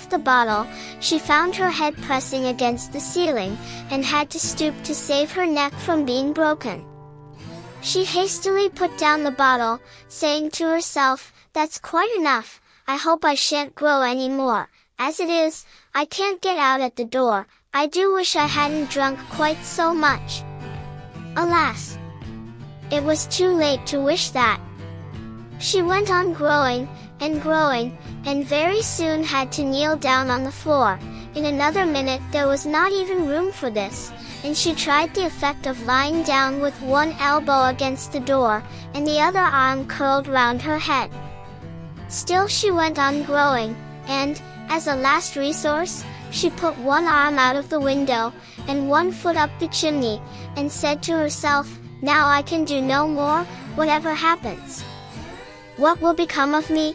of the bottle, she found her head pressing against the ceiling, and had to stoop to save her neck from being broken. She hastily put down the bottle, saying to herself, "That's quite enough, I hope I shan't grow any more. As it is, I can't get out at the door. I do wish I hadn't drunk quite so much." Alas! It was too late to wish that. She went on growing, and growing, and very soon had to kneel down on the floor. In another minute there was not even room for this, and she tried the effect of lying down with one elbow against the door, and the other arm curled round her head. Still she went on growing, and, as a last resource, she put one arm out of the window, and one foot up the chimney, and said to herself, "Now I can do no more, whatever happens. What will become of me?"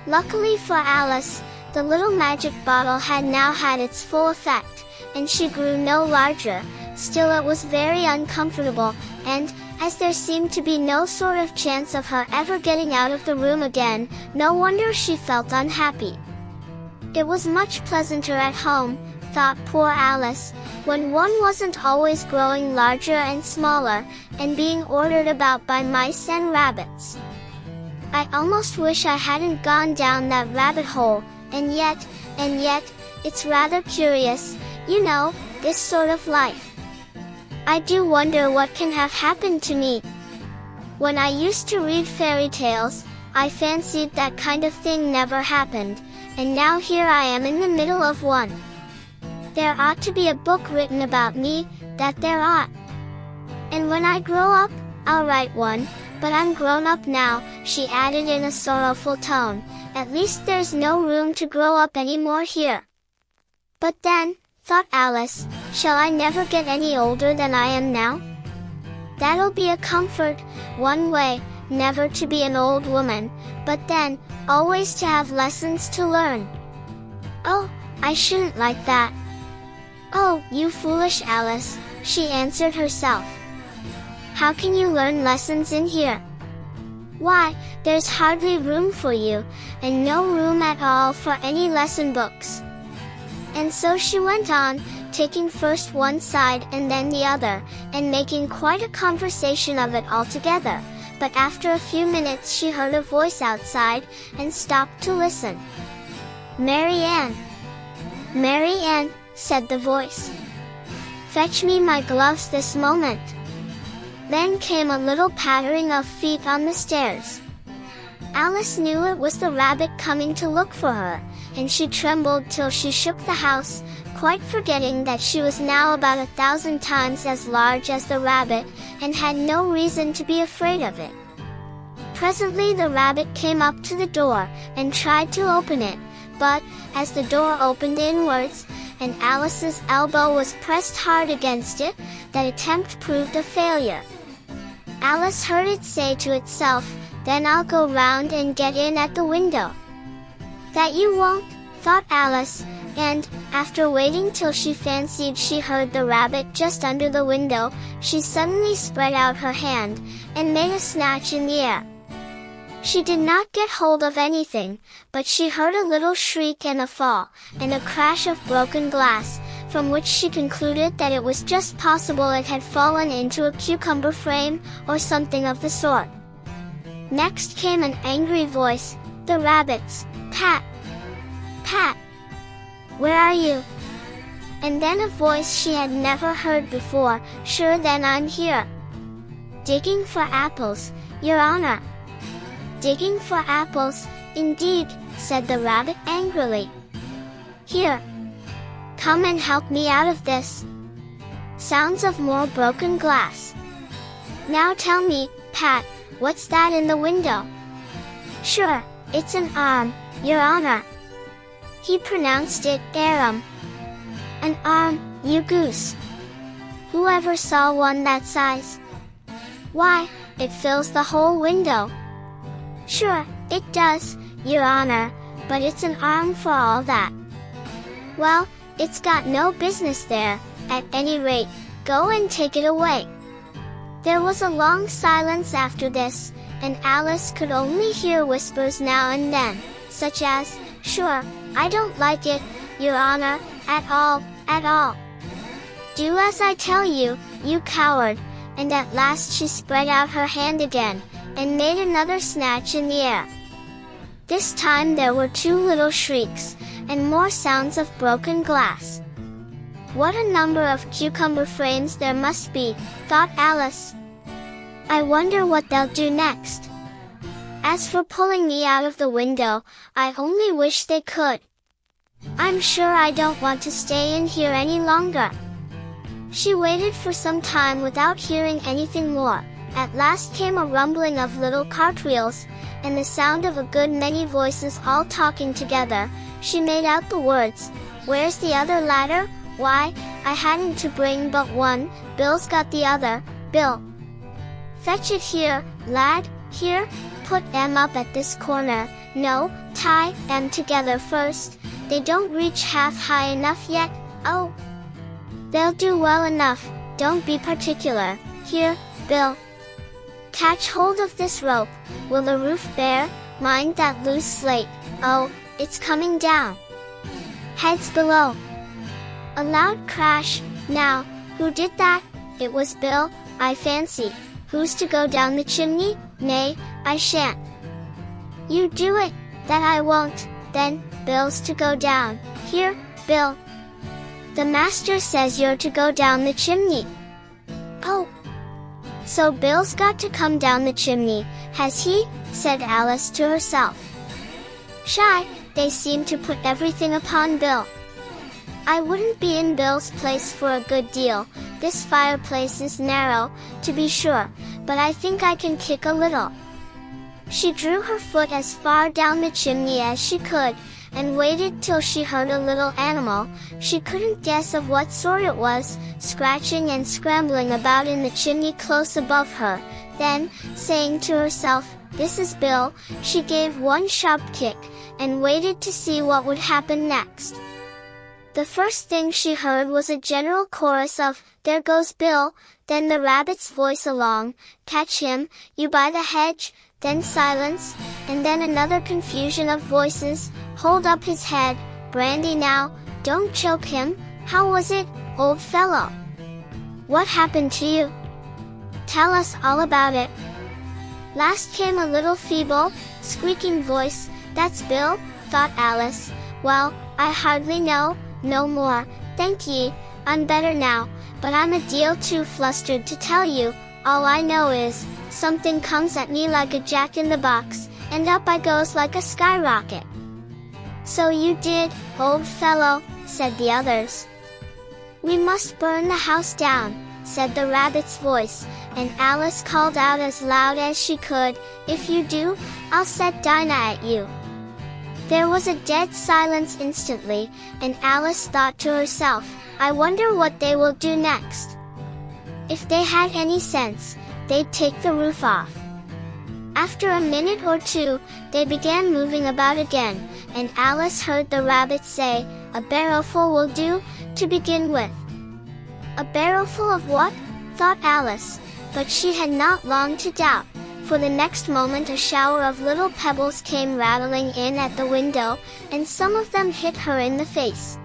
Luckily for Alice, the little magic bottle had now had its full effect, and she grew no larger. Still it was very uncomfortable, and, as there seemed to be no sort of chance of her ever getting out of the room again, no wonder she felt unhappy. It was much pleasanter at home, thought poor Alice, when one wasn't always growing larger and smaller, and being ordered about by mice and rabbits. I almost wish I hadn't gone down that rabbit hole, and yet, it's rather curious, you know, this sort of life. I do wonder what can have happened to me. When I used to read fairy tales, I fancied that kind of thing never happened, and now here I am in the middle of one. There ought to be a book written about me, that there ought. And when I grow up, I'll write one, but I'm grown up now, she added in a sorrowful tone. At least there's no room to grow up any more here. But then, thought Alice, shall I never get any older than I am now? That'll be a comfort, one way, never to be an old woman, but then, always to have lessons to learn. Oh, I shouldn't like that. Oh, you foolish Alice, she answered herself. How can you learn lessons in here? Why, there's hardly room for you, and no room at all for any lesson books. And so she went on, taking first one side and then the other, and making quite a conversation of it altogether. But after a few minutes she heard a voice outside, and stopped to listen. "Mary Ann! Mary Ann," said the voice. "Fetch me my gloves this moment." Then came a little pattering of feet on the stairs. Alice knew it was the rabbit coming to look for her, and she trembled till she shook the house, quite forgetting that she was now about 1,000 times as large as the rabbit, and had no reason to be afraid of it. Presently the rabbit came up to the door, and tried to open it, but, as the door opened inwards, and Alice's elbow was pressed hard against it, that attempt proved a failure. Alice heard it say to itself, "Then I'll go round and get in at the window." "That you won't," thought Alice, and, after waiting till she fancied she heard the rabbit just under the window, she suddenly spread out her hand, and made a snatch in the air. She did not get hold of anything, but she heard a little shriek and a fall, and a crash of broken glass, from which she concluded that it was just possible it had fallen into a cucumber frame, or something of the sort. Next came an angry voice, the rabbit's, "Pat! Pat! Where are you?" And then a voice she had never heard before, "Sure then I'm here." "Digging for apples, Your Honor." "Digging for apples, indeed," said the rabbit angrily. "Here. Come and help me out of this." Sounds of more broken glass. "Now tell me, Pat, what's that in the window?" "Sure, it's an arm, Your Honor." He pronounced it arum. "An arm, you goose. Who ever saw one that size?" "Why, it fills the whole window." "Sure, it does, Your Honor, but it's an arm for all that." "Well, it's got no business there, at any rate, go and take it away." There was a long silence after this, and Alice could only hear whispers now and then, such as, Sure, I don't like it, Your Honor, at all, at all. Do as I tell you, you coward. And at last she spread out her hand again, and made another snatch in the air. This time there were 2 little shrieks, and more sounds of broken glass. What a number of cucumber frames there must be, thought Alice. I wonder what they'll do next. As for pulling me out of the window, I only wish they could. I'm sure I don't want to stay in here any longer. She waited for some time without hearing anything more. At last came a rumbling of little cartwheels, and the sound of a good many voices all talking together. She made out the words, "Where's the other ladder? Why, I hadn't to bring but one, Bill's got the other, Bill. Fetch it here, lad, here, put them up at this corner, no, tie them together first, they don't reach half high enough yet, oh. They'll do well enough, don't be particular, here, Bill. Catch hold of this rope, will the roof bear, mind that loose slate, oh, it's coming down. Heads below. A loud crash, now, who did that? It was Bill, I fancy. Who's to go down the chimney? Nay, I shan't. You do it, that I won't, then, Bill's to go down, here, Bill. The master says you're to go down the chimney. Oh. So Bill's got to come down the chimney, has he? Said Alice to herself. Shy, they seem to put everything upon Bill. I wouldn't be in Bill's place for a good deal. This fireplace is narrow, to be sure, but I think I can kick a little. She drew her foot as far down the chimney as she could, and waited till she heard a little animal, she couldn't guess of what sort it was, scratching and scrambling about in the chimney close above her. Then, saying to herself, "This is Bill," she gave one sharp kick, and waited to see what would happen next. The first thing she heard was a general chorus of, "There goes Bill," then the rabbit's voice along, "Catch him, you by the hedge," then silence, and then another confusion of voices, "Hold up his head, Brandy now, don't choke him, how was it, old fellow? What happened to you? Tell us all about it." Last came a little feeble, squeaking voice, "That's Bill," thought Alice. "Well, I hardly know, no more, thank ye, I'm better now, but I'm a deal too flustered to tell you, all I know is, something comes at me like a jack-in-the-box, and up I goes like a skyrocket." "So you did, old fellow," said the others. "We must burn the house down," said the rabbit's voice, and Alice called out as loud as she could, "If you do, I'll set Dinah at you." There was a dead silence instantly, and Alice thought to herself, "I wonder what they will do next. If they had any sense, they'd take the roof off." After a minute or two, they began moving about again, and Alice heard the rabbit say, "A barrowful will do, to begin with." A barrowful of what? thought Alice, but she had not long to doubt, for the next moment a shower of little pebbles came rattling in at the window, and some of them hit her in the face.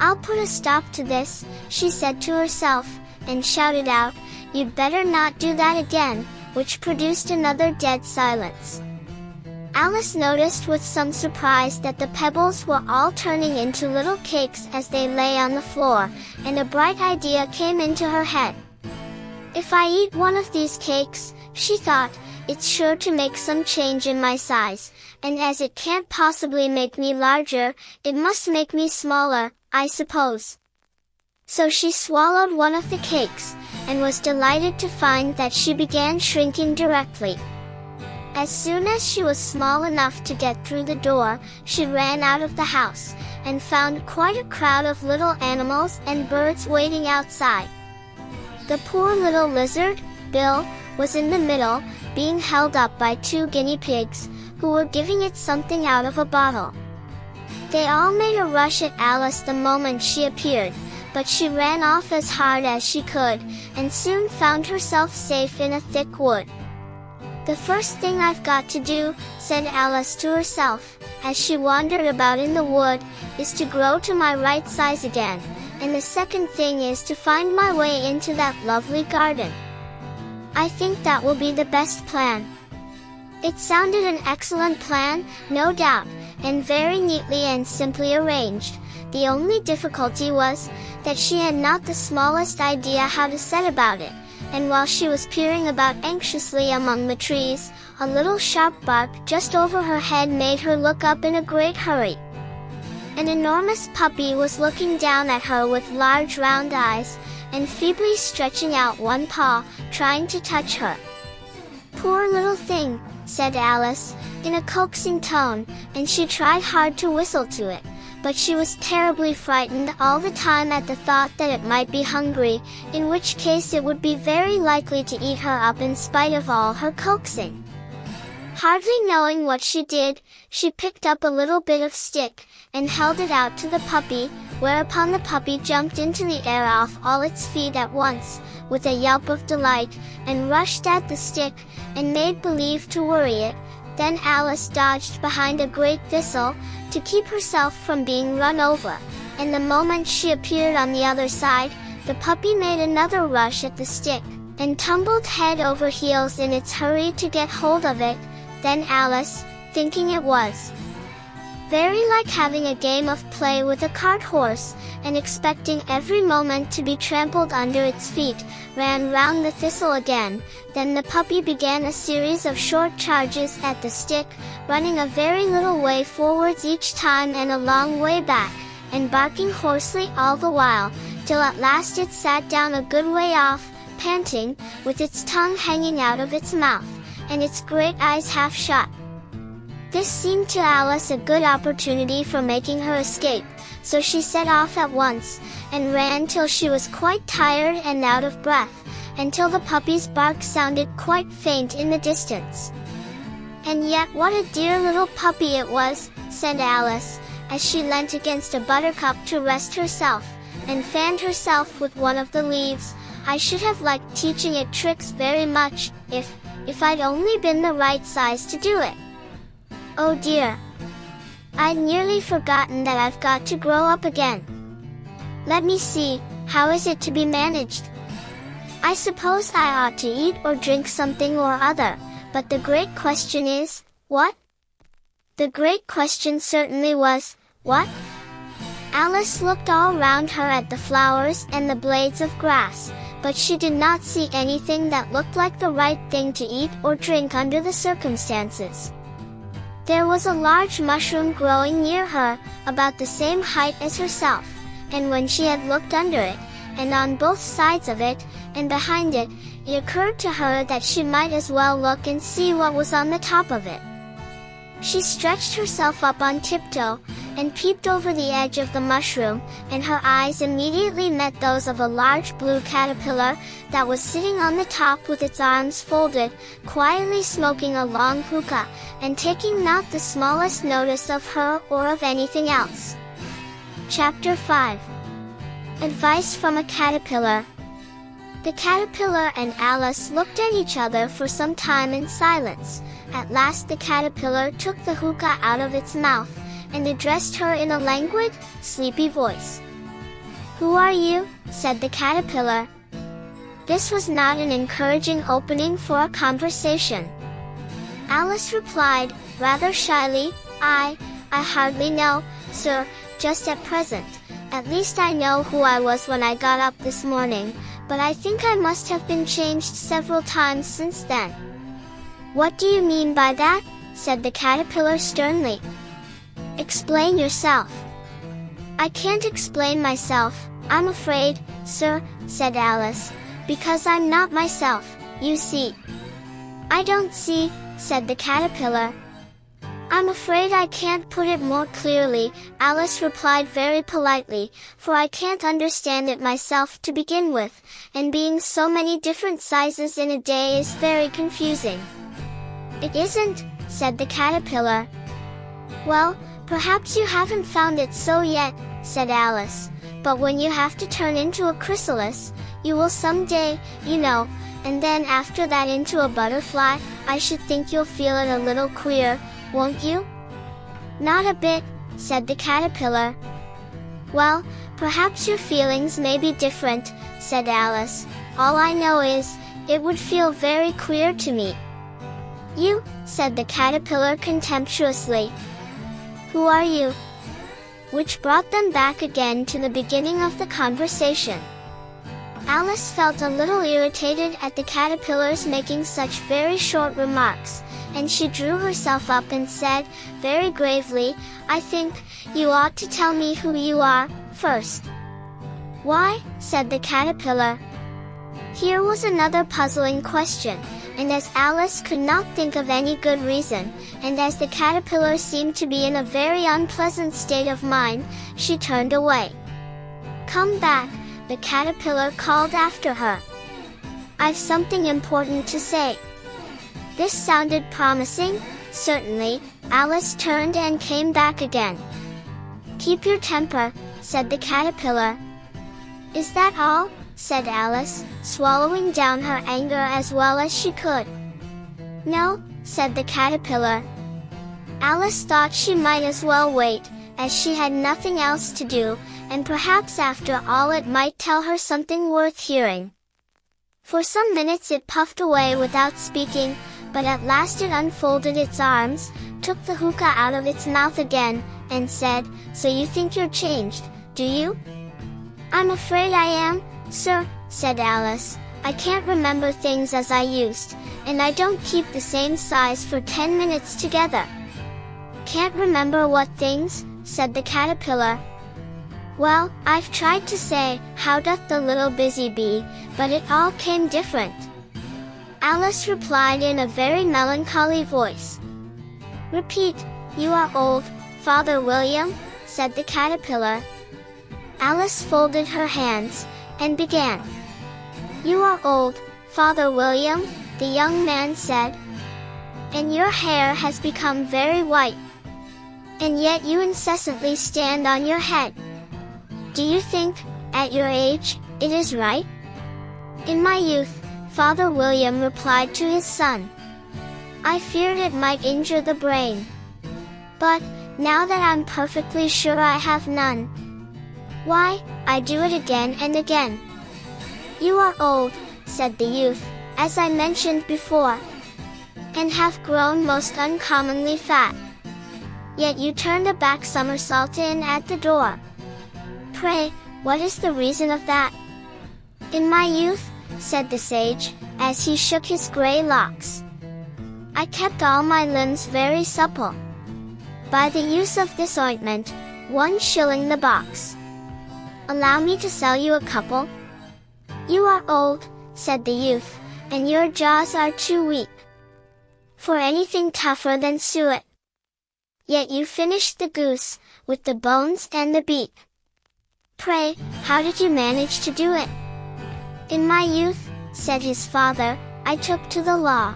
"I'll put a stop to this," she said to herself, and shouted out, "You'd better not do that again," which produced another dead silence. Alice noticed with some surprise that the pebbles were all turning into little cakes as they lay on the floor, and a bright idea came into her head. "If I eat one of these cakes," she thought, "it's sure to make some change in my size, and as it can't possibly make me larger, it must make me smaller, I suppose." So she swallowed one of the cakes, and was delighted to find that she began shrinking directly. As soon as she was small enough to get through the door, she ran out of the house, and found quite a crowd of little animals and birds waiting outside. The poor little lizard, Bill, was in the middle, being held up by 2 guinea pigs, who were giving it something out of a bottle. They all made a rush at Alice the moment she appeared, but she ran off as hard as she could, and soon found herself safe in a thick wood. "The first thing I've got to do," said Alice to herself, as she wandered about in the wood, "is to grow to my right size again, and the second thing is to find my way into that lovely garden. I think that will be the best plan." It sounded an excellent plan, no doubt, and very neatly and simply arranged. The only difficulty was that she had not the smallest idea how to set about it, and while she was peering about anxiously among the trees, a little sharp bark just over her head made her look up in a great hurry. An enormous puppy was looking down at her with large round eyes, and feebly stretching out one paw, trying to touch her. "Poor little thing," said Alice, in a coaxing tone, and she tried hard to whistle to it, but she was terribly frightened all the time at the thought that it might be hungry, in which case it would be very likely to eat her up in spite of all her coaxing. Hardly knowing what she did, she picked up a little bit of stick, and held it out to the puppy, whereupon the puppy jumped into the air off all its feet at once, with a yelp of delight, and rushed at the stick, and made believe to worry it. Then Alice dodged behind a great thistle, to keep herself from being run over, and the moment she appeared on the other side, the puppy made another rush at the stick, and tumbled head over heels in its hurry to get hold of it. Then Alice, thinking it was very like having a game of play with a cart horse, and expecting every moment to be trampled under its feet, ran round the thistle again. Then the puppy began a series of short charges at the stick, running a very little way forwards each time and a long way back, and barking hoarsely all the while, till at last it sat down a good way off, panting, with its tongue hanging out of its mouth, and its great eyes half shut. This seemed to Alice a good opportunity for making her escape, so she set off at once, and ran till she was quite tired and out of breath, until the puppy's bark sounded quite faint in the distance. "And yet what a dear little puppy it was," said Alice, as she leant against a buttercup to rest herself, and fanned herself with one of the leaves. "I should have liked teaching it tricks very much, if I'd only been the right size to do it. Oh dear! I'd nearly forgotten that I've got to grow up again. Let me see, how is it to be managed? I suppose I ought to eat or drink something or other, but the great question is, what?" The great question certainly was, what? Alice looked all round her at the flowers and the blades of grass, but she did not see anything that looked like the right thing to eat or drink under the circumstances. There was a large mushroom growing near her, about the same height as herself, and when she had looked under it, and on both sides of it, and behind it, it occurred to her that she might as well look and see what was on the top of it. She stretched herself up on tiptoe, and peeped over the edge of the mushroom, and her eyes immediately met those of a large blue caterpillar, that was sitting on the top with its arms folded, quietly smoking a long hookah, and taking not the smallest notice of her or of anything else. Chapter 5. Advice from a Caterpillar. The caterpillar and Alice looked at each other for some time in silence. At last the caterpillar took the hookah out of its mouth, and addressed her in a languid, sleepy voice. "Who are you?" said the caterpillar. This was not an encouraging opening for a conversation. Alice replied, rather shyly, I hardly know, sir, just at present. At least I know who I was when I got up this morning, but I think I must have been changed several times since then." "What do you mean by that?" said the caterpillar sternly. "Explain yourself." "I can't explain myself, I'm afraid, sir," said Alice, "because I'm not myself, you see." "I don't see," said the caterpillar. "I'm afraid I can't put it more clearly," Alice replied very politely, "for I can't understand it myself to begin with, and being so many different sizes in a day is very confusing." "It isn't," said the caterpillar. "Well, "Perhaps you haven't found it so yet," said Alice, "but when you have to turn into a chrysalis, you will someday, you know, and then after that into a butterfly, I should think you'll feel it a little queer, won't you?" "Not a bit," said the caterpillar. "Well, perhaps your feelings may be different," said Alice. "All I know is, it would feel very queer to me." "You," said the caterpillar contemptuously. "Who are you?" Which brought them back again to the beginning of the conversation. Alice felt a little irritated at the caterpillars making such very short remarks, and she drew herself up and said, very gravely, "I think you ought to tell me who you are, first." "Why?" said the caterpillar. Here was another puzzling question, and as Alice could not think of any good reason, and as the caterpillar seemed to be in a very unpleasant state of mind, she turned away. "Come back," the caterpillar called after her. "I've something important to say." This sounded promising. Certainly, Alice turned and came back again. "Keep your temper," said the caterpillar. "Is that all?" said Alice, swallowing down her anger as well as she could. "No," said the caterpillar. Alice thought she might as well wait, as she had nothing else to do, and perhaps after all it might tell her something worth hearing. For some minutes it puffed away without speaking, but at last it unfolded its arms, took the hookah out of its mouth again, and said, "So you think you're changed, do you?" "I'm afraid I am, sir," said Alice. "I can't remember things as I used, and I don't keep the same size for 10 minutes together." "Can't remember what things?" said the caterpillar. "Well, I've tried to say, 'How doth the little busy bee,' but it all came different." Alice replied in a very melancholy voice. "Repeat, 'You are old, Father William,'" said the caterpillar. Alice folded her hands, and began. "You are old, Father William," the young man said. "And your hair has become very white. And yet you incessantly stand on your head. Do you think, at your age, it is right?" "In my youth," Father William replied to his son, "I feared it might injure the brain. But, now that I'm perfectly sure I have none, why, I do it again and again." "You are old," said the youth, "as I mentioned before, and have grown most uncommonly fat. Yet you turned a back somersault in at the door. Pray, what is the reason of that?" "In my youth," said the sage, as he shook his gray locks, "I kept all my limbs very supple. By the use of this ointment, 1 shilling the box. Allow me to sell you a couple?" "You are old," said the youth, "and your jaws are too weak for anything tougher than suet. Yet you finished the goose, with the bones and the beak. Pray, how did you manage to do it?" "In my youth," said his father, "I took to the law,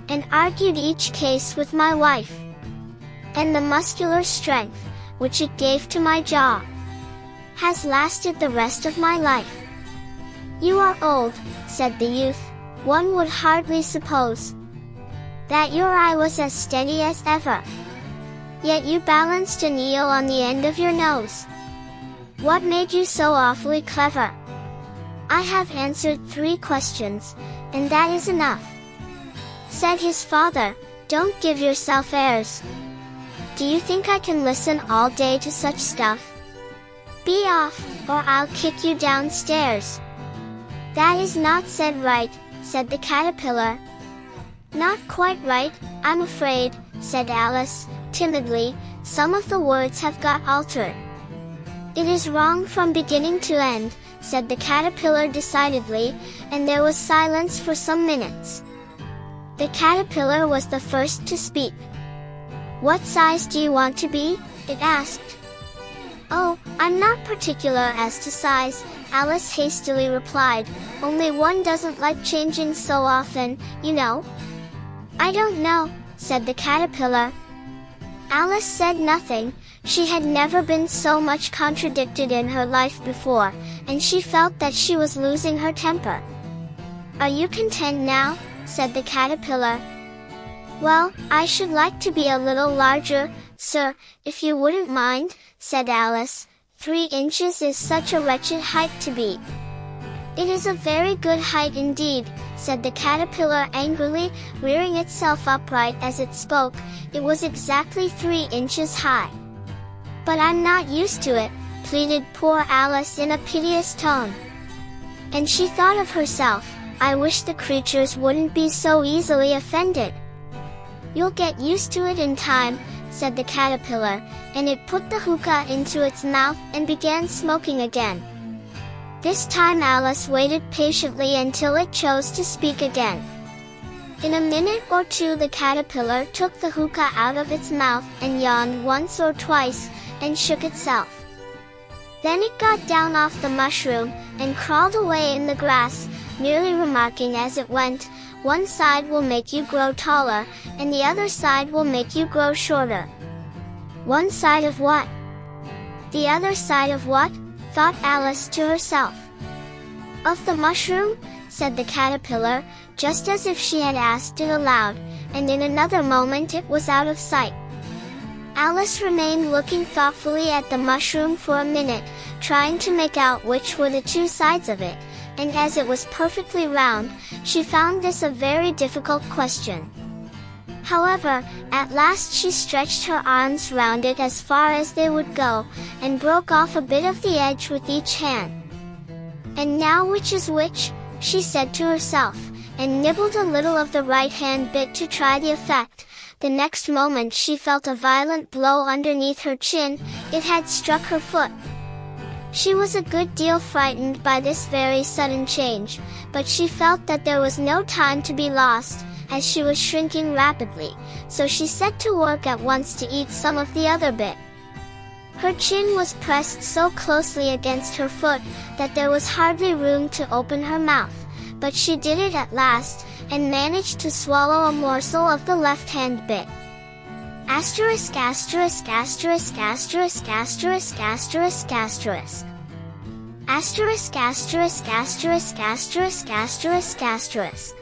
and argued each case with my wife. And the muscular strength, which it gave to my jaw, has lasted the rest of my life." "You are old," said the youth. "One would hardly suppose that your eye was as steady as ever. Yet you balanced an eel on the end of your nose. What made you so awfully clever?" "I have answered 3 questions, and that is enough," said his father. "Don't give yourself airs. Do you think I can listen all day to such stuff? Be off, or I'll kick you downstairs." "That is not said right," said the caterpillar. "Not quite right, I'm afraid," said Alice, timidly. "Some of the words have got altered." "It is wrong from beginning to end," said the caterpillar decidedly, and there was silence for some minutes. The caterpillar was the first to speak. "What size do you want to be?" it asked. "Oh, I'm not particular as to size," Alice hastily replied, "only one doesn't like changing so often, you know." "I don't know," said the caterpillar. Alice said nothing. She had never been so much contradicted in her life before, and she felt that she was losing her temper. "Are you content now?" said the caterpillar. "Well, I should like to be a little larger, sir, if you wouldn't mind," said Alice. 3 inches is such a wretched height to be." "It is a very good height indeed," said the caterpillar angrily, rearing itself upright as it spoke. It was exactly 3 inches high. "But I'm not used to it," pleaded poor Alice in a piteous tone. And she thought of herself, "I wish the creatures wouldn't be so easily offended." "You'll get used to it in time," said the caterpillar, and it put the hookah into its mouth and began smoking again. This time Alice waited patiently until it chose to speak again. In a minute or two the caterpillar took the hookah out of its mouth and yawned once or twice, and shook itself. Then it got down off the mushroom, and crawled away in the grass, merely remarking as it went, "One side will make you grow taller, and the other side will make you grow shorter." "One side of what?" "The other side of what?" thought Alice to herself. "Of the mushroom," said the caterpillar, just as if she had asked it aloud, and in another moment it was out of sight. Alice remained looking thoughtfully at the mushroom for a minute, trying to make out which were the 2 sides of it, and as it was perfectly round, she found this a very difficult question. However, at last she stretched her arms round it as far as they would go, and broke off a bit of the edge with each hand. "And now which is which?" she said to herself, and nibbled a little of the right-hand bit to try the effect. The next moment she felt a violent blow underneath her chin. It had struck her foot. She was a good deal frightened by this very sudden change, but she felt that there was no time to be lost, as she was shrinking rapidly, so she set to work at once to eat some of the other bit. Her chin was pressed so closely against her foot that there was hardly room to open her mouth, but she did it at last, and managed to swallow a morsel of the left-hand bit. Asterisk asterisk asterisk asterisk asterisk asterisk asterisk. Asterisk asterisk asterisk asterisk asterisk asterisk.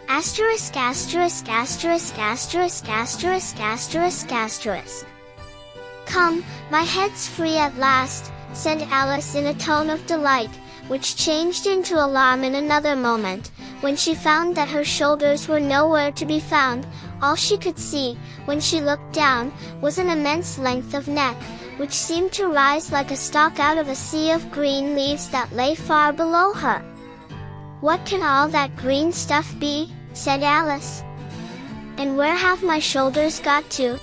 Asterisk asterisk asterisk asterisk asterisk asterisk asterisk. "Come, my head's free at last," said Alice in a tone of delight, which changed into alarm in another moment, when she found that her shoulders were nowhere to be found. All she could see, when she looked down, was an immense length of neck, which seemed to rise like a stalk out of a sea of green leaves that lay far below her. "What can all that green stuff be?" said Alice. "And where have my shoulders got to?"